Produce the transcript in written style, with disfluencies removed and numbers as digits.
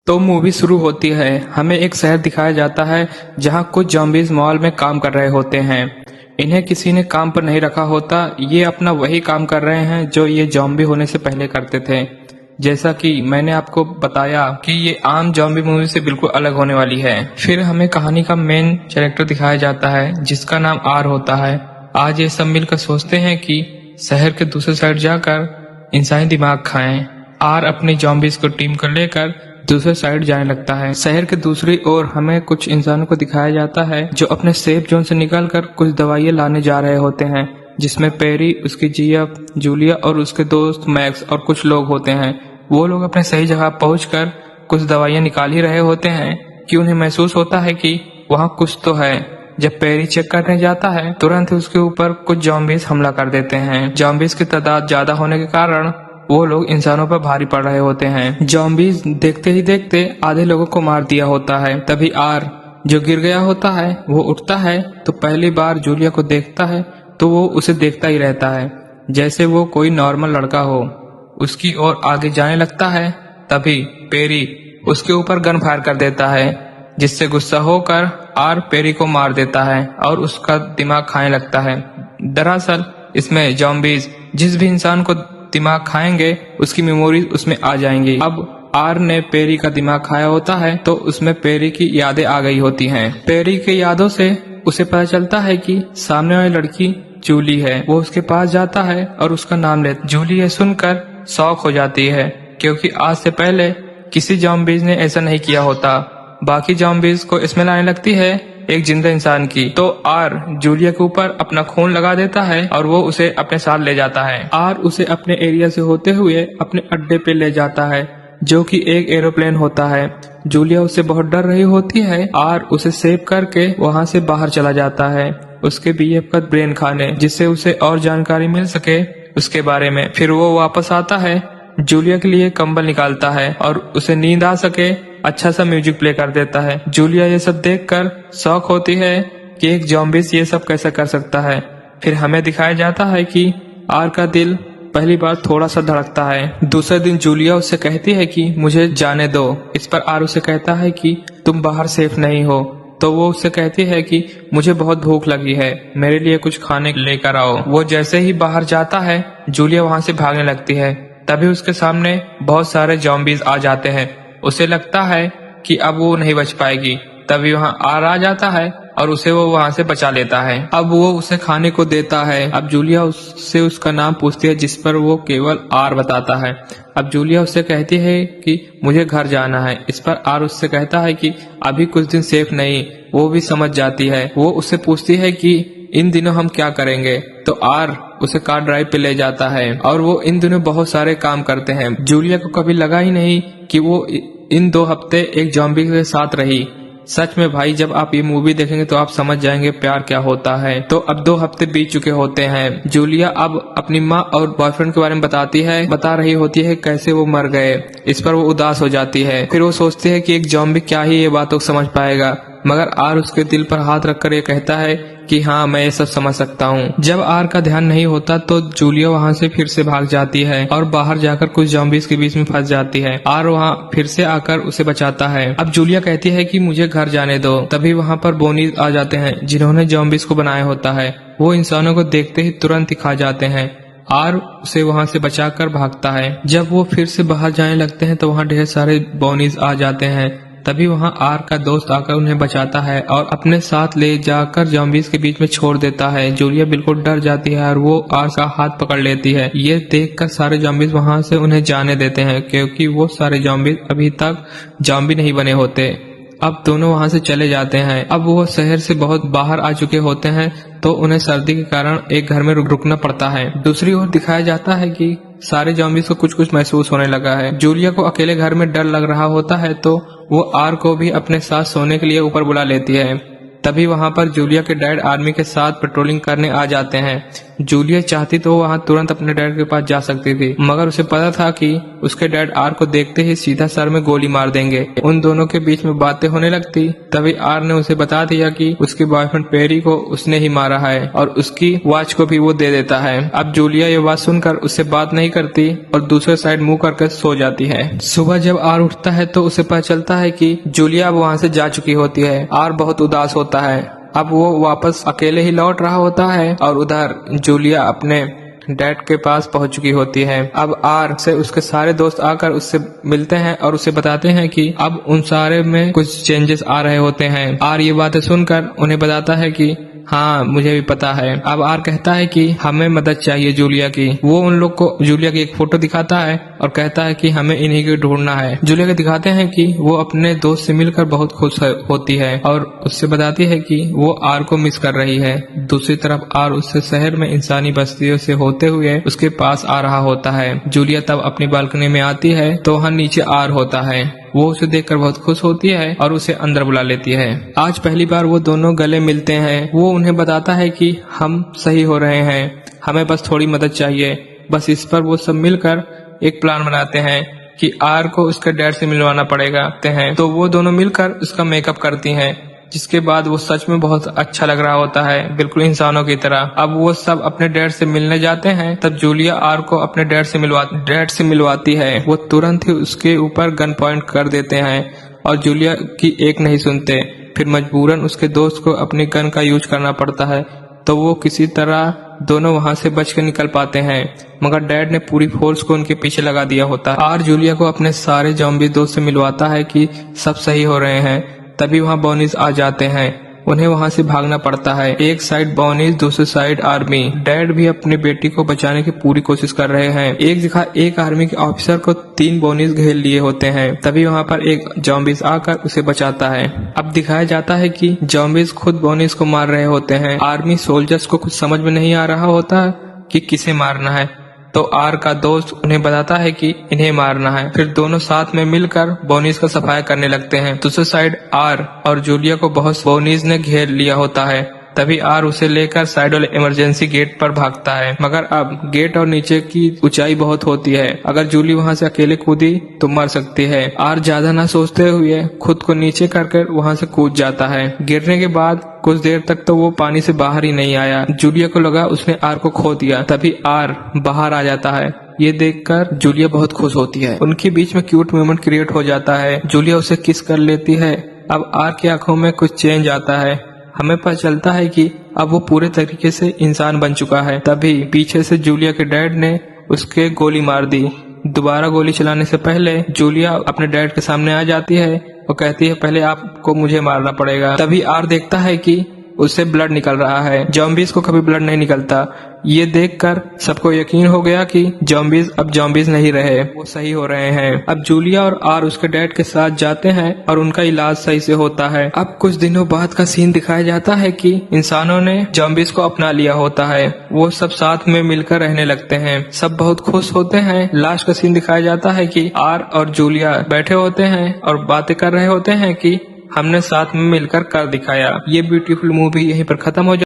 तो मूवी शुरू होती है। हमें एक शहर दिखाया जाता है जहां कुछ जॉम्बीज मॉल में काम कर रहे होते हैं। इन्हें किसी ने काम पर नहीं रखा होता। ये अपना वही काम कर रहे हैं जो ये जॉम्बी होने से पहले करते थे। जैसा कि मैंने आपको बताया कि ये आम जॉम्बी मूवी से बिल्कुल अलग होने वाली है। फिर हमें कहानी का मेन कैरेक्टर दिखाया जाता है जिसका नाम आर होता है। आज ये सब मिलकर सोचते हैं कि शहर के दूसरे साइड जाकर इंसानी दिमाग खाएं। आर अपनी जॉम्बीज को टीम कर लेकर दूसरे साइड जाने लगता है। शहर के दूसरी ओर हमें कुछ इंसानों को दिखाया जाता है जो अपने सेफ जोन से निकलकर कुछ दवाइयां लाने जा रहे होते हैं, जिसमें पेरी, उसकी जीएफ, जूलिया और उसके दोस्त मैक्स और कुछ लोग होते हैं। वो लोग अपने सही जगह पहुंचकर कुछ दवाइयां निकाल ही रहे होते हैं कि उन्हें महसूस होता है कि वहाँ कुछ तो है। जब पेरी चेक करने जाता है तुरंत ही उसके ऊपर कुछ जॉम्बीज हमला कर देते हैं। जॉम्बीज की तादाद ज्यादा होने के कारण वो लोग इंसानों पर भारी पड़ रहे होते हैं। जॉम्बीज देखते ही देखते आधे लोगों को मार दिया होता है। तभी आर जो गिर गया होता है वो उठता है तो पहली बार जूलिया को देखता है तो वो उसे देखता ही रहता है जैसे वो कोई नॉर्मल लड़का हो। उसकी ओर आगे जाने लगता है तभी पेरी उसके ऊपर गन फायर कर देता है, जिससे गुस्सा होकर आर पेरी को मार देता है और उसका दिमाग खाने लगता है। दरअसल इसमें जॉम्बीज जिस भी इंसान को दिमाग खाएंगे उसकी मेमोरीज उसमें आ जाएंगी। अब आर ने पेरी का दिमाग खाया होता है तो उसमें पेरी की यादें आ गई होती हैं। पेरी की यादों से उसे पता चलता है कि सामने वाली लड़की जूली है। वो उसके पास जाता है और उसका नाम लेता है। जूली ये सुनकर शॉक हो जाती है क्योंकि आज से पहले किसी जॉम्बीज ने ऐसा नहीं किया होता। बाकी जॉम्बीज को इसमें लाने लगती है एक जिंदा इंसान की। तो आर जूलिया के ऊपर अपना खून लगा देता है और वो उसे अपने साथ ले जाता है। आर उसे अपने एरिया से होते हुए अपने अड्डे पे ले जाता है जो कि एक एरोप्लेन होता है। जूलिया उससे बहुत डर रही होती है। आर उसे सेव करके वहाँ से बाहर चला जाता है उसके बीएफ का ब्रेन खाने, जिससे उसे और जानकारी मिल सके उसके बारे में। फिर वो वापस आता है, जूलिया के लिए कंबल निकालता है और उसे नींद आ सके अच्छा सा म्यूजिक प्ले कर देता है। जूलिया ये सब देखकर शॉक होती है कि एक जॉम्बीज ये सब कैसे कर सकता है। फिर हमें दिखाया जाता है कि आर का दिल पहली बार थोड़ा सा धड़कता है। दूसरे दिन जूलिया उससे कहती है कि मुझे जाने दो। इस पर आर उसे कहता है कि तुम बाहर सेफ नहीं हो। तो वो उससे कहती है कि मुझे बहुत भूख लगी है, मेरे लिए कुछ खाने लेकर आओ। वो जैसे ही बाहर जाता है जूलिया वहाँ से भागने लगती है। तभी उसके सामने बहुत सारे जॉम्बीज आ जाते हैं। उसे लगता है कि अब वो नहीं बच पाएगी। तभी वहाँ आर आ जाता है और उसे वो वहाँ से बचा लेता है। अब वो उसे खाने को देता है। अब जूलिया उससे उसका नाम पूछती है जिस पर वो केवल आर बताता है। अब जूलिया उससे कहती है कि मुझे घर जाना है। इस पर आर उससे कहता है कि अभी कुछ दिन सेफ नहीं। वो भी समझ जाती है। वो उससे पूछती है कि इन दिनों हम क्या करेंगे। तो आर उसे कार ड्राइव पे ले जाता है और वो इन दिनों बहुत सारे काम करते हैं। जूलिया को कभी लगा ही नहीं कि वो इन 2 हफ्ते एक जॉम्बी के साथ रही। सच में भाई, जब आप ये मूवी देखेंगे तो आप समझ जाएंगे प्यार क्या होता है। तो अब 2 हफ्ते बीत चुके होते हैं। जूलिया अब अपनी माँ और बॉयफ्रेंड के बारे में बता रही होती है कैसे वो मर गए। इस पर वो उदास हो जाती है। फिर वो सोचती है कि एक जॉम्बी क्या ही ये बातों को समझ पाएगा, मगर आर उसके दिल पर हाथ रखकर ये कहता है कि हाँ, मैं ये सब समझ सकता हूँ। जब आर का ध्यान नहीं होता तो जूलिया वहाँ से फिर से भाग जाती है और बाहर जाकर कुछ जॉम्बीज के बीच में फंस जाती है। आर वहाँ फिर से आकर उसे बचाता है। अब जूलिया कहती है कि मुझे घर जाने दो। तभी वहाँ पर बोनीज आ जाते हैं जिन्होंने जॉम्बीज को बनाया होता है। वो इंसानों को देखते ही तुरंत ही खा जाते हैं। आर उसे वहाँ से बचाकर भागता है। जब वो फिर से बाहर जाने लगते हैं तो वहाँ ढेर सारे बोनीज आ जाते हैं। तभी वहाँ आर का दोस्त आकर उन्हें बचाता है और अपने साथ ले जाकर जॉम्बीज के बीच में छोड़ देता है। जूलिया बिल्कुल डर जाती है और वो आर का हाथ पकड़ लेती है। ये देखकर सारे जॉम्बीज वहाँ से उन्हें जाने देते हैं क्योंकि वो सारे जॉम्बीज अभी तक जॉम्बी नहीं बने होते। अब दोनों वहाँ से चले जाते हैं। अब वो शहर से बहुत बाहर आ चुके होते हैं तो उन्हें सर्दी के कारण एक घर में रुकना पड़ता है। दूसरी ओर दिखाया जाता है कि सारे जॉम्बीज को कुछ कुछ महसूस होने लगा है। जूलिया को अकेले घर में डर लग रहा होता है तो वो आर को भी अपने साथ सोने के लिए ऊपर बुला लेती है। तभी वहाँ पर जूलिया के डैड आर्मी के साथ पेट्रोलिंग करने आ जाते हैं। जूलिया चाहती तो वहाँ तुरंत अपने डैड के पास जा सकती थी, मगर उसे पता था कि उसके डैड आर को देखते ही सीधा सर में गोली मार देंगे। उन दोनों के बीच में बातें होने लगती, तभी आर ने उसे बता दिया कि उसके बॉयफ्रेंड पेरी को उसने ही मारा है और उसकी वॉच को भी वो दे देता है। अब जूलिया ये बात सुनकर उससे बात नहीं करती और दूसरे साइड मुंह करके सो जाती है। सुबह जब आर उठता है तो उसे पता चलता है कि जूलिया अब वहाँ से जा चुकी होती है। आर बहुत उदास होता है। अब वो वापस अकेले ही लौट रहा होता है और उधर जूलिया अपने डैड के पास पहुंच चुकी होती है। अब आर से उसके सारे दोस्त आकर उससे मिलते हैं और उसे बताते हैं कि अब उन सारे में कुछ चेंजेस आ रहे होते हैं। आर ये बातें सुनकर उन्हें बताता है कि हाँ, मुझे भी पता है। अब आर कहता है कि हमें मदद चाहिए जूलिया की। वो उन लोग को जूलिया की एक फोटो दिखाता है और कहता है कि हमें इन्हीं को ढूंढना है। जूलिया को दिखाते हैं कि वो अपने दोस्त से मिलकर बहुत खुश होती है और उससे बताती है कि वो आर को मिस कर रही है। दूसरी तरफ आर उससे शहर में इंसानी बस्तियों से होते हुए उसके पास आ रहा होता है। जूलिया तब अपनी बालकनी में आती है तो वहाँ नीचे आर होता है। वो उसे देखकर बहुत खुश होती है और उसे अंदर बुला लेती है। आज पहली बार वो दोनों गले मिलते हैं। वो उन्हें बताता है कि हम सही हो रहे हैं, हमें बस थोड़ी मदद चाहिए। बस इस पर वो सब मिलकर एक प्लान बनाते हैं कि आर को उसके डैड से मिलवाना पड़ेगा। तो वो दोनों मिलकर उसका मेकअप करती हैं, जिसके बाद वो सच में बहुत अच्छा लग रहा होता है, बिल्कुल इंसानों की तरह। अब वो सब अपने डैड से मिलने जाते हैं। तब जूलिया आर को अपने डैड से मिलवाती है। वो तुरंत ही उसके ऊपर गन पॉइंट कर देते हैं और जूलिया की एक नहीं सुनते। फिर मजबूरन उसके दोस्त को अपनी गन का यूज करना पड़ता है, तो वो किसी तरह दोनों वहां से बच के निकल पाते हैं, मगर डैड ने पूरी फोर्स को उनके पीछे लगा दिया होता है। आर जूलिया को अपने सारे ज़ॉम्बी दोस्त से मिलवाता है कि सब सही हो रहे हैं। तभी वहाँ बॉनीज आ जाते हैं। उन्हें वहाँ से भागना पड़ता है। एक साइड बॉनीज, दूसरी साइड आर्मी। डैड भी अपनी बेटी को बचाने की पूरी कोशिश कर रहे हैं। एक आर्मी के ऑफिसर को 3 बॉनीज घेर लिए होते हैं। तभी वहाँ पर एक जॉम्बीज आकर उसे बचाता है। अब दिखाया जाता है कि जॉम्बीज खुद बॉनीज को मार रहे होते हैं। आर्मी सोल्जर्स को कुछ समझ में नहीं आ रहा होता कि किसे मारना है, तो आर का दोस्त उन्हें बताता है कि इन्हें मारना है। फिर दोनों साथ में मिलकर बॉनीज का सफाया करने लगते हैं। दूसरी साइड आर और जूलिया को बहुत बॉनीज ने घेर लिया होता है। तभी आर उसे लेकर साइड वाले इमरजेंसी गेट पर भागता है, मगर अब गेट और नीचे की ऊंचाई बहुत होती है। अगर जूली वहां से अकेले कूदी तो मर सकती है। आर ज्यादा ना सोचते हुए खुद को नीचे करके वहां से कूद जाता है। गिरने के बाद कुछ देर तक तो वो पानी से बाहर ही नहीं आया। जूलिया को लगा उसने आर को खो दिया। तभी आर बाहर आ जाता है। ये देखकर जूलिया बहुत खुश होती है। उनके बीच में क्यूट मोमेंट क्रिएट हो जाता है। जूलिया उसे किस कर लेती है। अब आर की आंखों में कुछ चेंज आता है। हमें पता चलता है कि अब वो पूरे तरीके से इंसान बन चुका है। तभी पीछे से जूलिया के डैड ने उसके गोली मार दी। दोबारा गोली चलाने से पहले जूलिया अपने डैड के सामने आ जाती है और कहती है पहले आपको मुझे मारना पड़ेगा। तभी आर देखता है कि उससे ब्लड निकल रहा है। जॉम्बीज को कभी ब्लड नहीं निकलता। ये देखकर सबको यकीन हो गया कि जॉम्बीज अब जॉम्बीज नहीं रहे, वो सही हो रहे हैं। अब जूलिया और आर उसके डैड के साथ जाते हैं और उनका इलाज सही से होता है। अब कुछ दिनों बाद का सीन दिखाया जाता है कि इंसानों ने जॉम्बीज को अपना लिया होता है। वो सब साथ में मिलकर रहने लगते हैं। सब बहुत खुश होते हैं। लास्ट का सीन दिखाया जाता है कि आर और जूलिया बैठे होते हैं और बातें कर रहे होते हैं कि हमने साथ में मिलकर कर दिखाया। ये ब्यूटीफुल मूवी यहीं पर खत्म हो